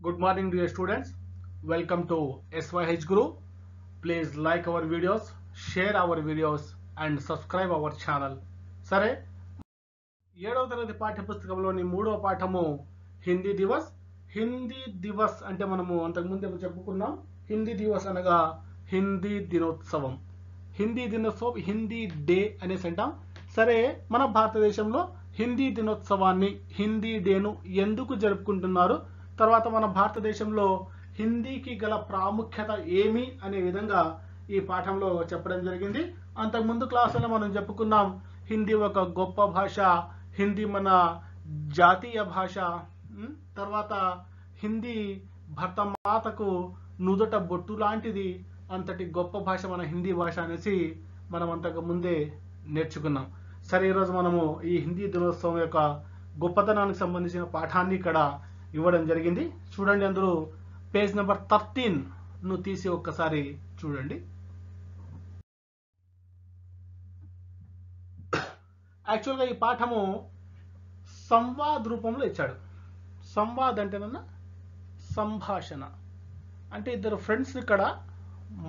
Good morning, dear students. Welcome to SYH Guru. Please like our videos, share our videos, and subscribe our channel. సరే, 7వ తరగతి పాఠ్యపుస్తకంలోని 3వ పాఠము హిందీ దివస్. హిందీ దివస్ అంటే మనము అంతకుముందు చెప్పుకున్నాం. హిందీ దివస్ అనగా హిందీ దినోత్సవం. హిందీ దినోత్సవం, హిందీ డే అనేసి అంటాం. సరే, మన భారతదేశంలో హిందీ దినోత్సవాన్ని, హిందీ డేను ఎందుకు జరుపుకుంటున్నారు, తర్వాత మన భారతదేశంలో హిందీకి గల ప్రాముఖ్యత ఏమి అనే విధంగా ఈ పాఠంలో చెప్పడం జరిగింది. అంతకుముందు క్లాసులో మనం చెప్పుకున్నాం, హిందీ ఒక గొప్ప భాష, హిందీ మన జాతీయ భాష, తర్వాత హిందీ భరతమాతకు నుదుట బొట్టు లాంటిది, అంతటి గొప్ప భాష మన హిందీ భాష అనేసి మనం అంతకు ముందే నేర్చుకున్నాం. సరే, ఈరోజు మనము ఈ హిందీ దినోత్సవం యొక్క గొప్పతనానికి సంబంధించిన పాఠాన్ని ఇక్కడ ఇవ్వడం జరిగింది. చూడండి, అందరూ పేజ్ నెంబర్ 13 ను తీసి ఒక్కసారి చూడండి. యాక్చువల్గా ఈ పాఠము సంవాద్ రూపంలో ఇచ్చాడు. సంవాద్ అంటేనన్నా సంభాషణ అంటే ఇద్దరు ఫ్రెండ్స్ ఇక్కడ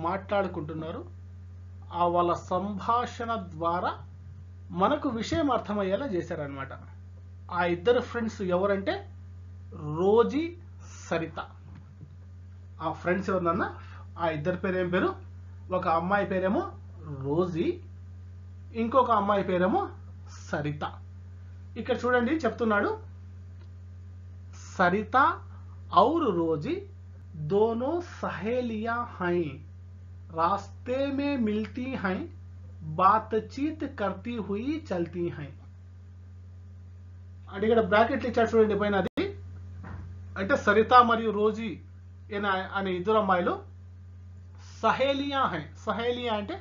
మాట్లాడుకుంటున్నారు. ఆ వాళ్ళ సంభాషణ ద్వారా మనకు విషయం అర్థమయ్యేలా చేశారనమాట. ఆ ఇద్దరు ఫ్రెండ్స్ ఎవరంటే రోజీ, సరిత. ఆ ఫ్రెండ్స్ ఎవరన్నా, ఆ ఇద్దరి పేరు ఏం పేరు? ఒక అమ్మాయి పేరేమో రోజీ, ఇంకొక అమ్మాయి పేరేమో సరిత. ఇక్కడ చూడండి, చెప్తున్నాడు, సరిత और रोजी दोनों सहेलियां हैं, रास्ते में मिलती हैं, बातचीत करती हुई चलती हैं. అంటే ఇక్కడ బ్రాకెట్లు ఇచ్చాడు చూడండి పైన. అది అంటే సరిత మరియు రోజీ అనే ఇద్దరు అమ్మాయిలు సహేలియా హై. సహేలియా అంటే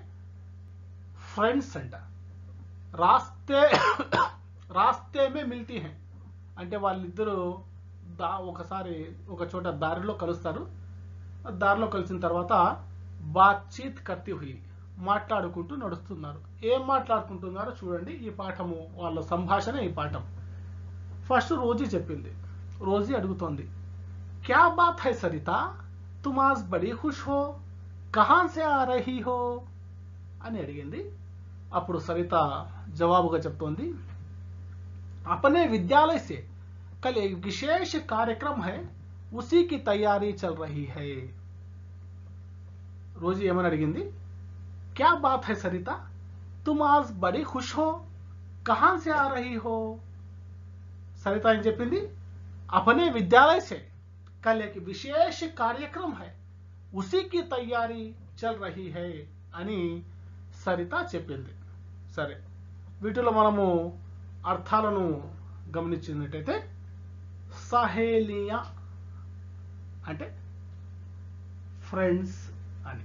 ఫ్రెండ్స్ అంట. రాస్తే మే మిల్తీ హై అంటే వాళ్ళిద్దరూ ఒకసారి ఒక చోట దారిలో కలుస్తారు. దారిలో కలిసిన తర్వాత బాత్చీత్ కర్తీ హుయి మాట్లాడుకుంటూ నడుస్తున్నారు. ఏం మాట్లాడుకుంటున్నారో చూడండి. ఈ పాఠము వాళ్ళ సంభాషణ ఈ పాఠం. ఫస్ట్ రోజీ చెప్పింది. రోజీ అడుగుతోంది, క్యా బాత్ హై సరిత, తుమ్ ఆజ్ బడీ ఖుష్ హో, కహాన్ సే ఆ రహీ హో అని అడిగింది. అప్పుడు సరిత జవాబుగా చెప్తోంది, अपने विद्यालय से कल एक विशेष कार्यक्रम है, उसी की तैयारी चल रही है. रोजी ఏమని అడిగింది? क्या बात है सरिता, तुम आज बड़ी खुश हो, कहां से आ रही हो. सरिता ఏం చెప్పింది? अपने विद्यालय से कल एक विशेष कार्यक्रम है, उसी की तैयारी चल रही है అని సరిత చెప్పింది. సరే, వీటిలో మనము అర్థాలను గమనించినట్టయితే, సహేలియా అంటే ఫ్రెండ్స్ అని.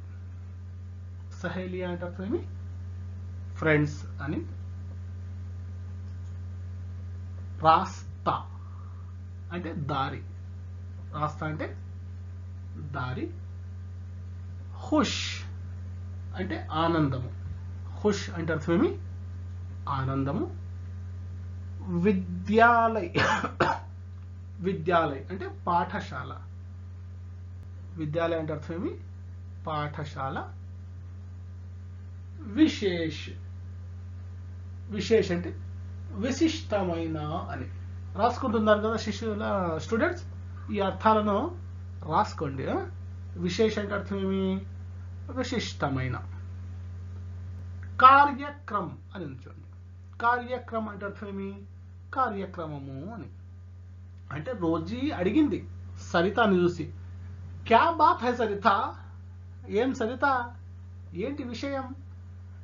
సహేలియా అంటే అర్థం ఏమి? ఫ్రెండ్స్ అని. రాస్తా అంటే దారి. రాస్తా అంటే దారి. ఖుష్ అంటే ఆనందము. ఖుష్ అంటే అర్థం ఏమి? ఆనందము. విద్యాలయ్ విద్యాలయ్ అంటే పాఠశాల. విద్యాలయ అంటే అర్థం ఏమి? పాఠశాల. విశేష్, విశేష్ అంటే విశిష్టమైన అని. రాసుకుంటున్నారు కదా స్టూడెంట్స్, ఈ అర్థాలను రాసుకోండి. విశేష అంటే అర్థం ఏమి? విశిష్టమైన. కార్యక్రమం అని ఉంచండి. కార్యక్రమం అంటే అర్థం ఏమి? కార్యక్రమము అని. అంటే రోజీ అడిగింది సరితని చూసి, క్యా బాత్ హై సరిత, ఏం సరిత, ఏంటి విషయం?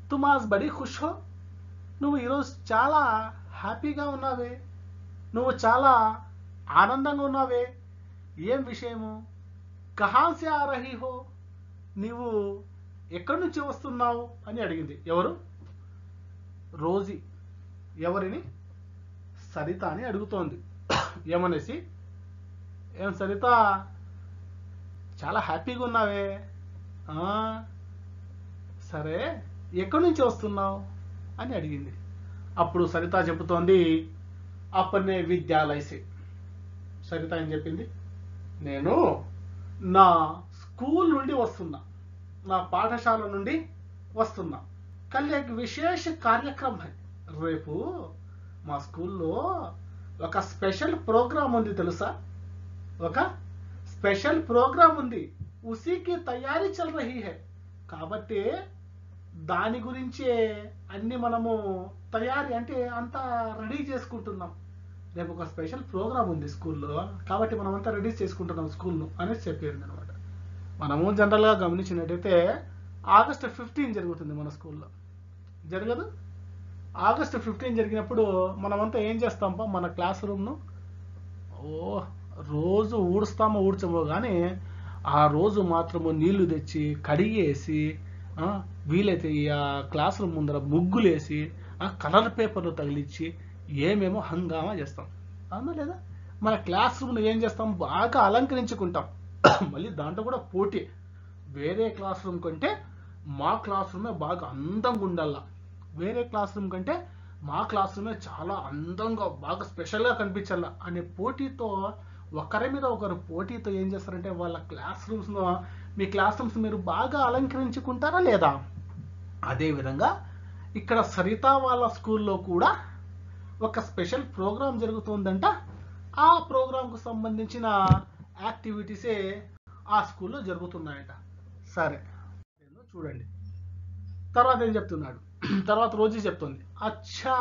తుమ్ ఆజ్ బడీ ఖుష్ హో, నువ్వు ఈరోజు చాలా హ్యాపీగా ఉన్నావే, నువ్వు చాలా ఆనందంగా ఉన్నావే, ఏం విషయము? కహాన్ సే ఆ రహీ హో, నీవు ఎక్కడి నుంచి వస్తున్నావు అని అడిగింది. ఎవరు? రోజీ ఎవరిని? సరిత అని అడుగుతోంది. ఏమనేసి, ఏం సరిత చాలా హ్యాపీగా ఉన్నావే, సరే ఎక్కడి నుంచి వస్తున్నావు అని అడిగింది. అప్పుడు సరిత చెబుతోంది, అప్పనే విద్యాలయ సే. సరిత ఏం చెప్పింది? నేను నా స్కూల్ నుండి వస్తున్నా, నా పాఠశాల నుండి వస్తున్నా. కల్ ఏక్ విశేష కార్యక్రమం హై. రేపు మా స్కూల్లో ఒక స్పెషల్ ప్రోగ్రామ్ ఉంది తెలుసా? ఒక స్పెషల్ ప్రోగ్రామ్ ఉంది. ఉసీకి తయారీ చల్ రహీ హై. కాబట్టి దాని గురించే అన్ని మనము తయారీ అంటే అంతా రెడీ చేసుకుంటున్నాం. రేపు ఒక స్పెషల్ ప్రోగ్రామ్ ఉంది స్కూల్లో, కాబట్టి మనం అంతా రెడీ చేసుకుంటున్నాం స్కూల్ను అనేసి చెప్పేది అనమాట. మనము జనరల్గా గమనించినట్టయితే ఆగస్టు 15 జరుగుతుంది మన స్కూల్లో, జరగదు? ఆగస్టు 15 జరిగినప్పుడు మనమంతా ఏం చేస్తాంపా, మన క్లాస్ రూమ్ను రోజు ఊడుస్తామో ఊడ్చమో కానీ ఆ రోజు మాత్రము నీళ్లు తెచ్చి కడిగేసి వీలైతే ఆ క్లాస్ రూమ్ ముందర ముగ్గులేసి కలర్ పేపర్లు తగిలించి ఏమేమో హంగామా చేస్తాం, అవునా లేదా? మన క్లాస్ రూమ్ను ఏం చేస్తాం, బాగా అలంకరించుకుంటాం. మళ్ళీ దాంట్లో కూడా పోటీ, వేరే క్లాస్ రూమ్ కంటే మా క్లాస్ రూమే బాగా అందంగా ఉండాల, వేరే క్లాస్ రూమ్ కంటే మా క్లాస్ రూమే చాలా అందంగా బాగా స్పెషల్గా కనిపించాల అనే పోటీతో, ఒకరి మీద ఒకరు పోటీతో ఏం చేస్తారంటే వాళ్ళ క్లాస్ రూమ్స్ను, మీ క్లాస్ రూమ్స్ మీరు బాగా అలంకరించుకుంటారా లేదా? అదేవిధంగా ఇక్కడ సరిత వాళ్ళ స్కూల్లో కూడా ఒక స్పెషల్ ప్రోగ్రామ్ జరుగుతుందంట. ఆ ప్రోగ్రాంకు సంబంధించిన యాక్టివిటీసే ఆ స్కూల్లో జరుగుతున్నాయట. సరే చూడండి, తర్వాత ఏం చెప్తున్నాడు, తర్వాత రోజు చెప్తుంది, అచ్చా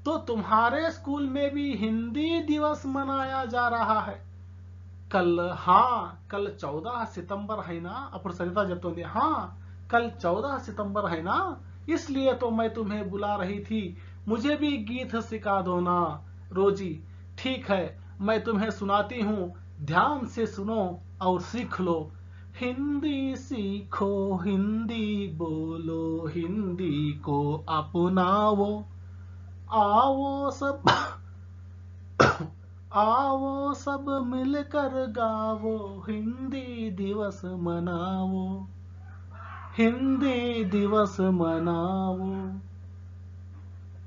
तो तुम्हारे स्कूल में भी हिंदी दिवस मनाया जा रहा है कल? हाँ कल 14 सितंबर है ना. అప్పుడు సరిత చెప్తుంది, हाँ कल 14 सितंबर है ना, इसलिए तो मैं तुम्हें बुला रही थी, मुझे भी गीत सिखा दो ना. रोजी, ठीक है मैं तुम्हें सुनाती हूँ, ध्यान से सुनो और सीख लो. हिंदी सीखो, हिंदी बोलो, हिंदी को अपनाओ, आओ सब आओ सब मिलकर गाओ, हिंदी दिवस मनाओ, हिंदी दिवस मनाओ.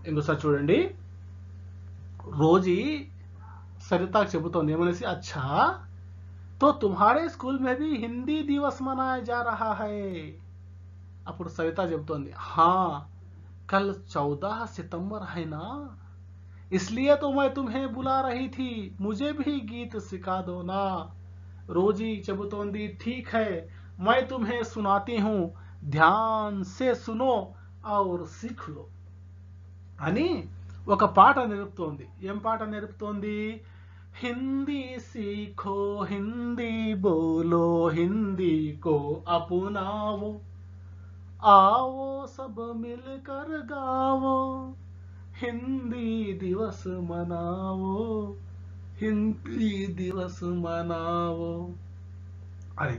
ఇంకోసారి చూడండి, రోజీ సరితాకు చెబుతోంది ఏమనేసి, అచ్చా तो तुम्हारे स्कूल में भी हिंदी दिवस मनाया जा रहा है. అప్పుడు సరిత చెబుతోంది, हाँ कल 14 सितंबर है ना, इसलिए तो मैं तुम्हें बुला रही थी, मुझे भी गीत सिखा दो ना. रोजी చెబుతోంది, ठीक है मैं तुम्हें सुनाती हूँ, ध्यान से सुनो और सीख लो అని ఒక పాట నేర్పుతోంది. ఏం పాట నేర్పుతోంది? हिंदी सीखो, हिंदी बोलो, हिंदी को अपनाओ, आओ सब मिलकर गाओ, हिंदी दिवस मनाओ, हिंदी दिवस मनाओ అని.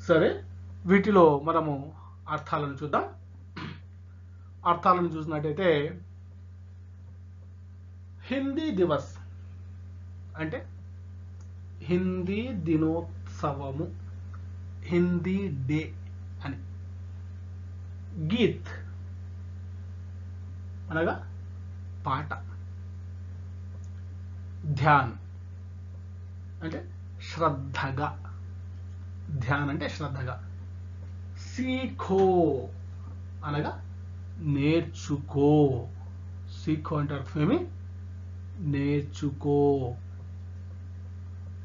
సరే వీటిలో మనము అర్థాలను చూద్దాం. అర్థాలను చూసినట్టయితే హిందీ దివస్ అంటే హిందీ దినోత్సవము, హిందీ డే అని. గీత్ అనగా పాట. ధ్యాన్ అంటే శ్రద్ధగా, ధ్యాన్ అంటే శ్రద్ధగా. సీఖో అనగా నేర్చుకో, సీఖో అంటే అర్థమేమి? నేర్చుకో.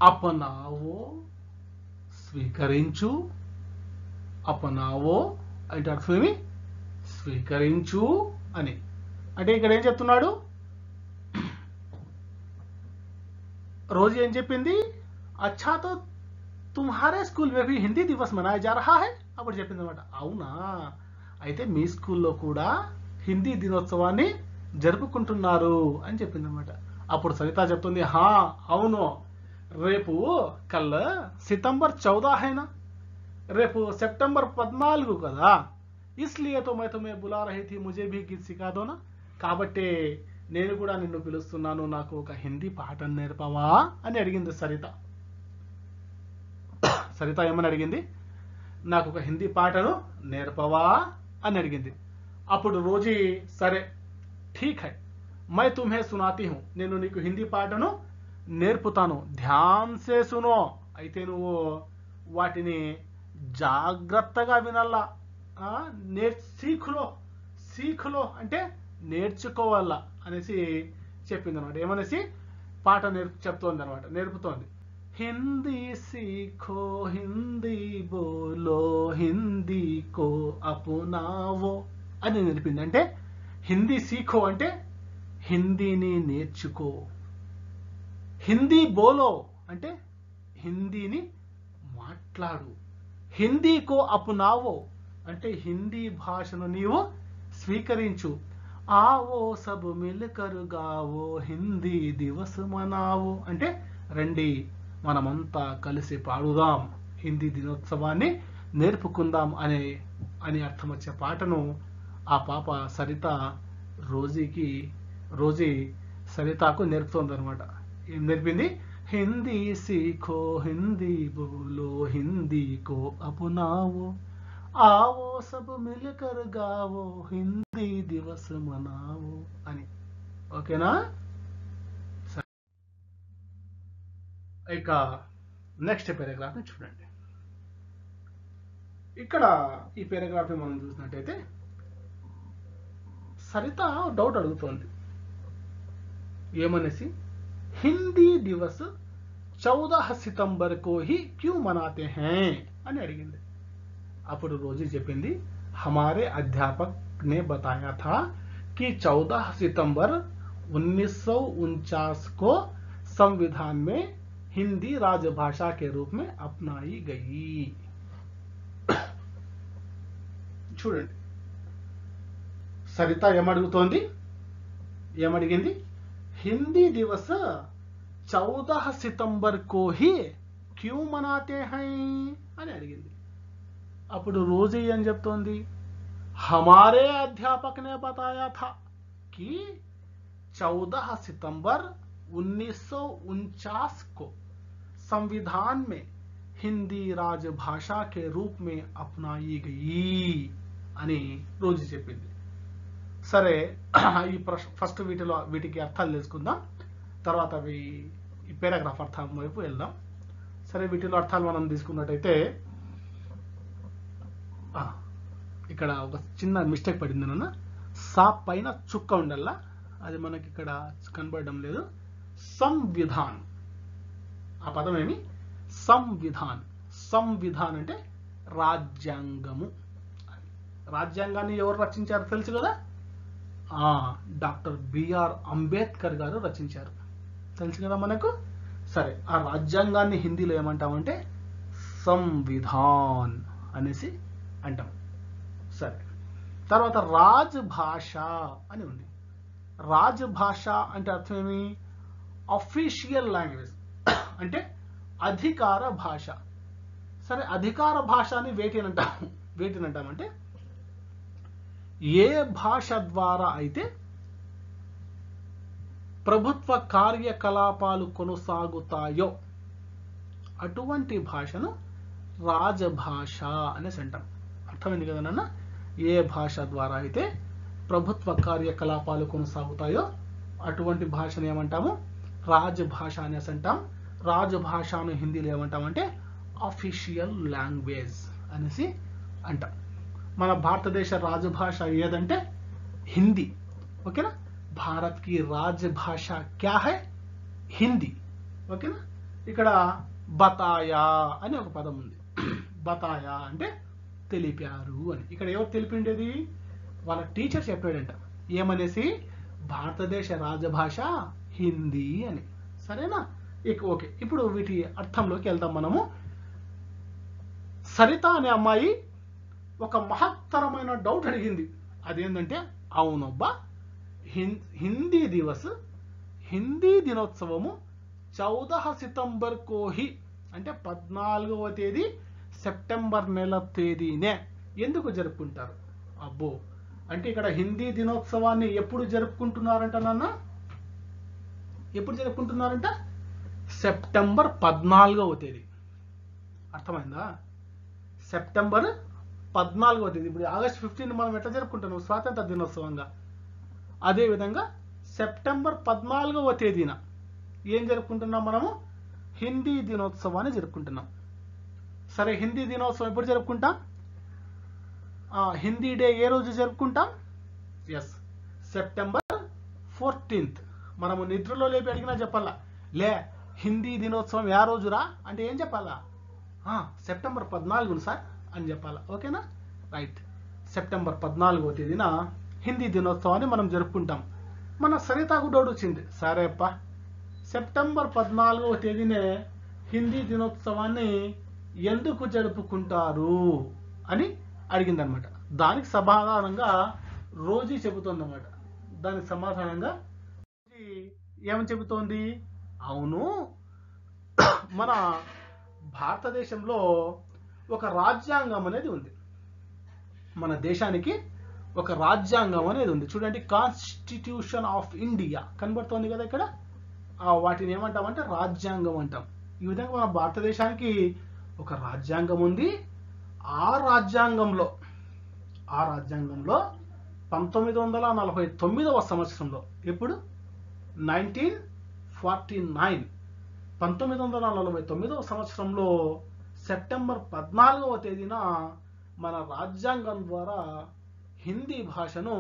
అపనావో స్వీకరించు, అపనావో అంటే అర్థమేమి? స్వీకరించు అని. అంటే ఇక్కడ ఏం చెప్తున్నాడు? రోజు ఏం చెప్పింది? అచ్చా తో తుమ్హారే స్కూల్ మే భీ హిందీ దివస్ మనాయా జా రహా హై. అప్పుడు చెప్పింది అనమాట, అవునా అయితే మీ స్కూల్లో కూడా హిందీ దినోత్సవాన్ని జరుపుకుంటున్నారు అని చెప్పింది అనమాట. అప్పుడు సరిత చెప్తుంది, హా అవును, రేపు కల్ సితంబర్ 14 హైనా, రేపు సెప్టెంబర్ 14 కదా, ఇస్లియే తో మై తుమ్హే బులా రహీ థీ, ముజే భీ గీత్ సిఖా దో నా. కాబట్టి నేను కూడా నిన్ను పిలుస్తున్నాను, నాకు ఒక హిందీ పాఠం నేర్పవా అని అడిగింది సరిత. సరిత ఏమని అడిగింది? నాకు ఒక హిందీ పాటను నేర్పవా అని అడిగింది. అప్పుడు రోజీ, సరే ఠీక్ హై మై తుమ్హే సునాతీ హూ, నేను నీకు హిందీ పాటను నేర్పుతాను, ధ్యాన్ సే సునో, అయితే నువ్వు వాటిని జాగ్రత్తగా వినాలా. సీఖులో అంటే నేర్చుకోవాలా అనేసి చెప్పింది అనమాట. ఏమనేసి పాట చెప్తోంది అనమాట, నేర్పుతోంది. హిందీ సీఖో హిందీ బోలో హిందీ కో అపునావో అని నేర్పింది. అంటే హిందీ సీఖో అంటే హిందీని నేర్చుకో, హిందీ బోలో అంటే హిందీని మాట్లాడు, హిందీ కో అపునావో అంటే హిందీ భాషను నీవు స్వీకరించు, ఆవో సబ్ మిల్కర్ గావో హిందీ దివస్ మనావో అంటే రండి మనమంతా కలిసి పాడుదాం, హిందీ దినోత్సవాన్ని నేర్పుకుందాం అని అర్థం వచ్చే పాటను ఆ పాప సరిత రోజీ సరితకు నేర్పుతోంది అనమాట. ఏం నేర్పింది? హిందీ సీఖో హిందీ బోలో హిందీ కో అపునావో, आवो सब मिलकर गावो हिंदी दिवस मनावो అని. ఓకేనా? ఇక నెక్స్ట్ పారాగ్రాఫ్ ని చూడండి. ఇక్కడ ఈ పారాగ్రాఫ్ ని మనం చూసినట్టయితే సరిత డౌట్ అడుగుతోంది. ఏమనేసి? హిందీ దివస్ 14 सितंबर को ही क्यों मनाते हैं అని అడిగింది. అప్పుడు రోజీ చెప్పింది, हमारे अध्यापक ने बताया था कि 14 सितंबर 1949 को संविधान में हिंदी राजभाषा के रूप में अपनाई गई. చూడండి సరిత ఏమడిగింది? హిందీ దివస్ 14 सितंबर को ही क्यों मनाते हैं అని అడిగింది. అప్పుడు రోజీ ఏం చెప్తోంది? हमारे अध्यापक ने बताया था कि 14 सितंबर 1949 को संविधान में हिंदी राजभाषा के रूप में अपनाई गई అని రోజీ చెప్పింది. సరే, ఈ ఫస్ట్ వీటికి అర్థాలు తెలుసుకుందాం, తర్వాత ఈ పారాగ్రాఫ్ అర్థం వైపు వెళ్దాం. సరే, వీటిలో అర్థాలు మనం తీసుకున్నట్టయితే ఇక్కడ ఒక చిన్న మిస్టేక్ పడింది నాన్న. సా పైన చుక్క ఉండాల, అది మనకి ఇక్కడ కనబడడం లేదు. సంవిధాన్, ఆ పదం ఏమి? సంవిధాన్ అంటే రాజ్యాంగము. రాజ్యాంగాన్ని ఎవరు రచించారు తెలుసు కదా? డాక్టర్ బిఆర్ అంబేద్కర్ గారు రచించారు, తెలుసు కదా మనకు. సరే, ఆ రాజ్యాంగాన్ని హిందీలో ఏమంటామంటే సంవిధాన్ అనేసి అంటాం. సరే, తర్వాత రాజభాష అని ఉంది. రాజభాష అంటే అర్థం ఏమి? అఫీషియల్ లాంగ్వేజ్ అంటే అధికార భాష. సరే, అధికార భాష అని వేటినంటామంటే ఏ భాష ద్వారా అయితే ప్రభుత్వ కార్యకలాపాలు కొనసాగుతాయో అటువంటి భాషను రాజభాష అనేసి అంటాం. అర్థమైంది కదా నాన్న? ఏ భాష ద్వారా అయితే ప్రభుత్వ కార్యకలాపాలు కొనసాగుతాయో అటువంటి భాషను ఏమంటాము? రాజభాష అనేసి అంటాం. రాజభాషను హిందీలో ఏమంటామంటే అఫీషియల్ లాంగ్వేజ్ అనేసి అంటాం. మన భారతదేశ రాజభాష ఏదంటే హిందీ. ఓకేనా? భారత్ కి రాజభాష క్యా హై? హిందీ. ఓకేనా? ఇక్కడ బతాయా అని ఒక పదం ఉంది. బతాయా అంటే తెలిపారు అని. ఇక్కడ ఎవరు తెలిపిండేది? వాళ్ళ టీచర్ చెప్పాడంట. ఏమనేసి? భారతదేశ రాజభాష హిందీ అని. సరేనా? ఓకే, ఇప్పుడు వీటి అర్థంలోకి వెళ్తాం మనము. సరిత అనే అమ్మాయి ఒక మహత్తరమైన డౌట్ అడిగింది. అదేంటంటే, అవునబ్బా, హిందీ దినోత్సవము 14 సితంబర్ కోహి అంటే 14వ తేదీ సెప్టెంబర్ నెల తేదీనే ఎందుకు జరుపుకుంటారు? అబ్బో, అంటే ఇక్కడ హిందీ దినోత్సవాన్ని ఎప్పుడు జరుపుకుంటున్నారంట నాన్న? ఎప్పుడు జరుపుకుంటున్నారంట? సెప్టెంబర్ 14వ తేదీ. అర్థమైందా? సెప్టెంబర్ 14వ తేదీ. ఇప్పుడు ఆగస్ట్ 15 మనం ఎట్లా జరుపుకుంటున్నాం? స్వాతంత్ర దినోత్సవంగా. అదేవిధంగా సెప్టెంబర్ 14వ తేదీన ఏం జరుపుకుంటున్నాం మనము? హిందీ దినోత్సవాన్ని జరుపుకుంటున్నాం. సరే, హిందీ దినోత్సవం ఎప్పుడు జరుపుకుంటాం? హిందీ డే ఏ రోజు జరుపుకుంటాం? Yes, September 14th. మనము నిద్రలో లేపి అడిగినా చెప్పాలా, లే హిందీ దినోత్సవం ఏ రోజురా అంటే ఏం చెప్పాలా? సెప్టెంబర్ 14 సార్ అని చెప్పాలా. ఓకేనా? రైట్. సెప్టెంబర్ 14వ తేదీన హిందీ దినోత్సవాన్ని మనం జరుపుకుంటాం. మన సరితాకు డౌట్ వచ్చింది, సరే అప్ప సెప్టెంబర్ 14వ తేదీనే హిందీ దినోత్సవాన్ని ఎందుకు జరుపుకుంటారు అని అడిగిందనమాట. దానికి సమాధానంగా రోజీ చెబుతోందన్నమాట. దానికి సమాధానంగా ఏమని చెబుతోంది? అవును, మన భారతదేశంలో ఒక రాజ్యాంగం అనేది ఉంది. మన దేశానికి ఒక రాజ్యాంగం అనేది ఉంది. చూడండి, కాన్స్టిట్యూషన్ ఆఫ్ ఇండియా కనబడుతోంది కదా ఇక్కడ. వాటిని ఏమంటామంటే రాజ్యాంగం అంటాం. ఈ విధంగా మన భారతదేశానికి ఒక రాజ్యాంగం ఉంది. ఆ రాజ్యాంగంలో 1949వ సంవత్సరంలో, ఎప్పుడు? 1949 1949వ సంవత్సరంలో సెప్టెంబర్ 14వ తేదీన మన రాజ్యాంగం ద్వారా హిందీ భాషను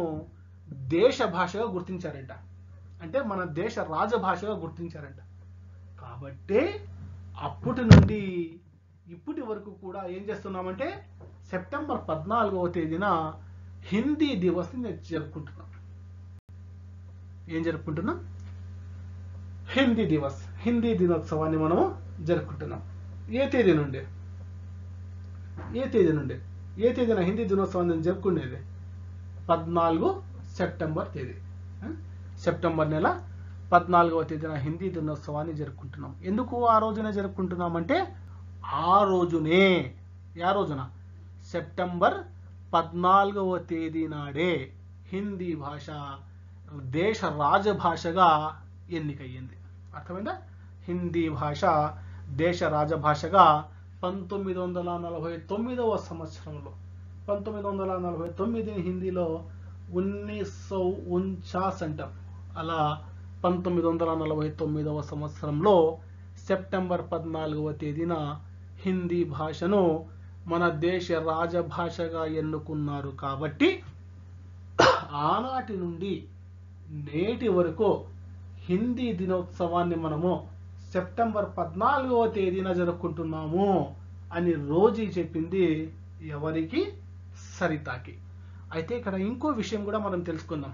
దేశ భాషగా గుర్తించారంట. అంటే మన దేశ రాజభాషగా గుర్తించారంట. కాబట్టి అప్పటి నుండి ఇప్పటి వరకు కూడా ఏం చేస్తున్నామంటే సెప్టెంబర్ 14వ తేదీన హిందీ దివస్ని జరుపుకుంటున్నాం. ఏం జరుపుకుంటున్నాం? హిందీ దివస్, హిందీ దినోత్సవాన్ని మనం జరుపుకుంటున్నాం. ఏ తేదీ నుండి? ఏ తేదీన హిందీ దినోత్సవాన్ని జరుపుకునేది? 14 సెప్టెంబర్ తేదీ. సెప్టెంబర్ నెల 14వ తేదీన హిందీ దినోత్సవాన్ని జరుపుకుంటున్నాం. ఎందుకు ఆ రోజునే జరుపుకుంటున్నామంటే ఆ రోజునే, ఆ రోజున సెప్టెంబర్ 14వ తేదీ నాడే హిందీ భాష దేశ రాజభాషగా ఎన్నికయ్యింది. అర్థమైందా? హిందీ భాష దేశ రాజభాషగా 1949వ సంవత్సరంలో 1949 హిందీలో 1949 అంటాం. అలా 1949వ సంవత్సరంలో సెప్టెంబర్ 14వ తేదీన హిందీ భాషను మన దేశ రాజభాషగా ఎన్నుకున్నారు. కాబట్టి ఆనాటి నుండి నేటి వరకు హిందీ దినోత్సవాన్ని మనము సెప్టెంబర్ 14వ తేదీన జరుపుకుంటున్నాము అని రోజీ చెప్పింది ఎవరికి? సరితాకి. అయితే ఇక్కడ ఇంకో విషయం కూడా మనం తెలుసుకుందాం.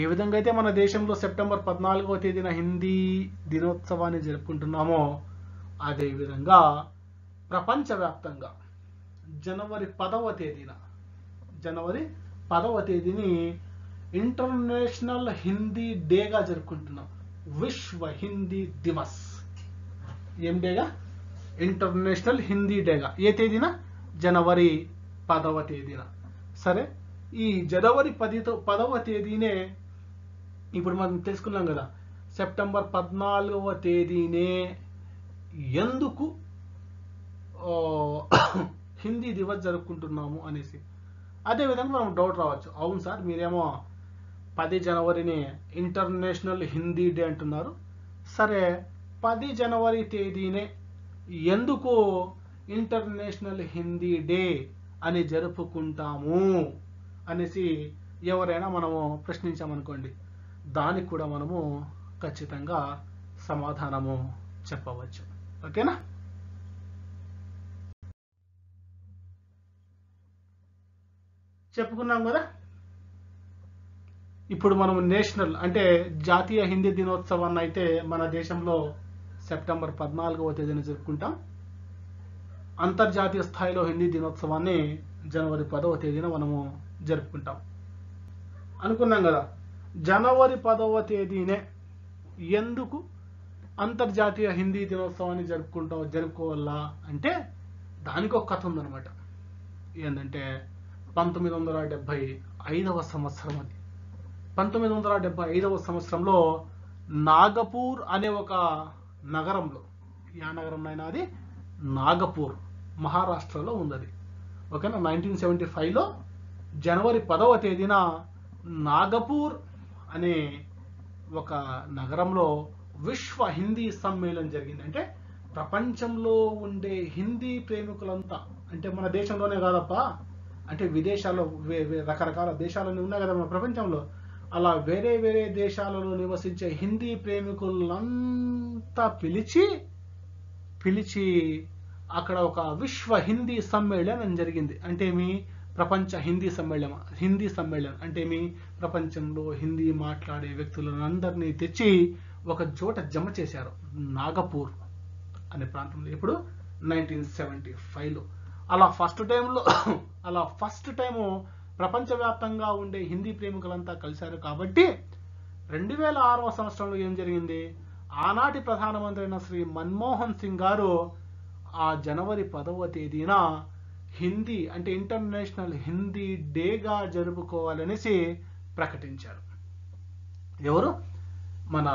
ఏ విధంగా అయితే మన దేశంలో సెప్టెంబర్ 14వ తేదీన హిందీ దినోత్సవాన్ని జరుపుకుంటున్నామో అదే విధంగా ప్రపంచవ్యాప్తంగా జనవరి 10వ తేదీని ఇంటర్నేషనల్ హిందీ డేగా జరుపుకుంటున్నాం. విశ్వ హిందీ దివస్. ఏం డేగా? ఇంటర్నేషనల్ హిందీ డేగా. ఏ తేదీన? జనవరి 10వ తేదీన. సరే, ఈ జనవరి 10వ తేదీనే ఇప్పుడు మనం తెలుసుకున్నాం కదా, సెప్టెంబర్ 14వ తేదీనే ఎందుకు హిందీ దివస్ జరుపుకుంటున్నాము అనేసి. అదేవిధంగా మనం డౌట్ రావచ్చు, అవును సార్ మీరేమో 10 జనవరిని ఇంటర్నేషనల్ హిందీ డే అంటున్నారు. సరే, 10 జనవరి తేదీనే ఎందుకు ఇంటర్నేషనల్ హిందీ డే అని జరుపుకుంటాము అనేసి ఎవరైనా మనము ప్రశ్నించామనుకోండి, దానికి కూడా మనము ఖచ్చితంగా సమాధానము చెప్పవచ్చు. ఓకేనా? చెప్పుకున్నాం కదా. ఇప్పుడు మనం నేషనల్ అంటే జాతీయ హిందీ దినోత్సవాన్ని అయితే మన దేశంలో సెప్టెంబర్ 14వ తేదీన జరుపుకుంటాం. అంతర్జాతీయ స్థాయిలో హిందీ దినోత్సవాన్ని జనవరి 10వ తేదీన మనము జరుపుకుంటాం అనుకున్నాం కదా. జనవరి 10వ తేదీనే ఎందుకు అంతర్జాతీయ హిందీ దినోత్సవాన్ని జరుపుకోవాలా అంటే దానికి ఒక కథ ఉందన్నమాట. ఏంటంటే 1975వ సంవత్సరం అది. 1975వ సంవత్సరంలో నాగపూర్ అనే ఒక నగరంలో, ఆ నగరం అయినా అది నాగపూర్, మహారాష్ట్రలో ఉంది అది. ఓకేనా? 1975లో జనవరి 10వ తేదీన నాగపూర్ అనే ఒక నగరంలో విశ్వ హిందీ సమ్మేళనం జరిగింది. అంటే ప్రపంచంలో ఉండే హిందీ ప్రేమికులంతా, అంటే మన దేశంలోనే కాదప్పా, అంటే విదేశాల్లో రకరకాల దేశాలన్నీ ఉన్నాయి కదా మన ప్రపంచంలో, అలా వేరే వేరే దేశాలలో నివసించే హిందీ ప్రేమికులంతా పిలిచి అక్కడ ఒక విశ్వ హిందీ సమ్మేళనం జరిగింది. అంటే మీ ప్రపంచ హిందీ సమ్మేళనం అంటే మీ ప్రపంచంలో హిందీ మాట్లాడే వ్యక్తులను అందరినీ తెచ్చి ఒక చోట జమ చేశారు, నాగపూర్ అనే ప్రాంతంలో. ఇప్పుడు 1975లో అలా ఫస్ట్ టైము ప్రపంచవ్యాప్తంగా ఉండే హిందీ ప్రేమికులంతా కలిశారు. కాబట్టి 2006వ సంవత్సరంలో ఏం జరిగింది, ఆనాటి ప్రధానమంత్రి అయిన శ్రీ మన్మోహన్ సింగ్ గారు ఆ జనవరి 10వ తేదీన హిందీ అంటే ఇంటర్నేషనల్ హిందీ డేగా జరుపుకోవాలనేసి ప్రకటించారు. ఎవరు? మన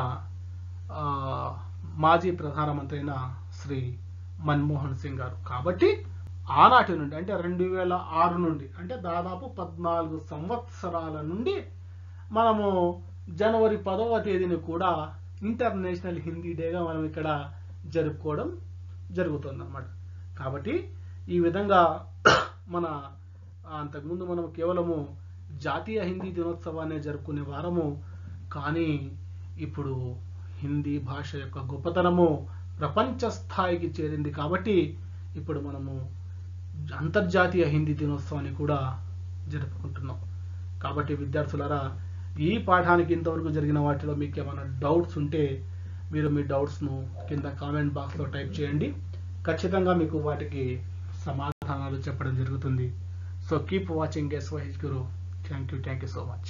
మాజీ ప్రధానమంత్రి అయిన శ్రీ మన్మోహన్ సింగ్ గారు. కాబట్టి ఆనాటి నుండి అంటే 2006 నుండి అంటే దాదాపు 14 సంవత్సరాల నుండి మనము జనవరి 10వ తేదీని కూడా ఇంటర్నేషనల్ హిందీ డేగా మనం ఇక్కడ జరుపుకోవడం జరుగుతుంది అన్నమాట. కాబట్టి ఈ విధంగా మన అంతకుముందు మనం కేవలము జాతీయ హిందీ దినోత్సవాన్ని జరుపుకునే వారము, కానీ ఇప్పుడు హిందీ భాష యొక్క గొప్పతనము ప్రపంచ స్థాయికి చేరింది. కాబట్టి ఇప్పుడు మనము అంతర్జాతీయ హిందీ దినోత్సవాన్ని కూడా జరుపుకుంటున్నాం. కాబట్టి విద్యార్థులారా, ఈ పాఠానికి ఇంతవరకు జరిగిన వాటిలో మీకు ఏమైనా డౌట్స్ ఉంటే మీరు మీ డౌట్స్ను కింద కామెంట్ బాక్స్లో టైప్ చేయండి. ఖచ్చితంగా మీకు వాటికి సమాధానాలు చెప్పడం జరుగుతుంది. So keep watching SYH Guru. Thank you so much.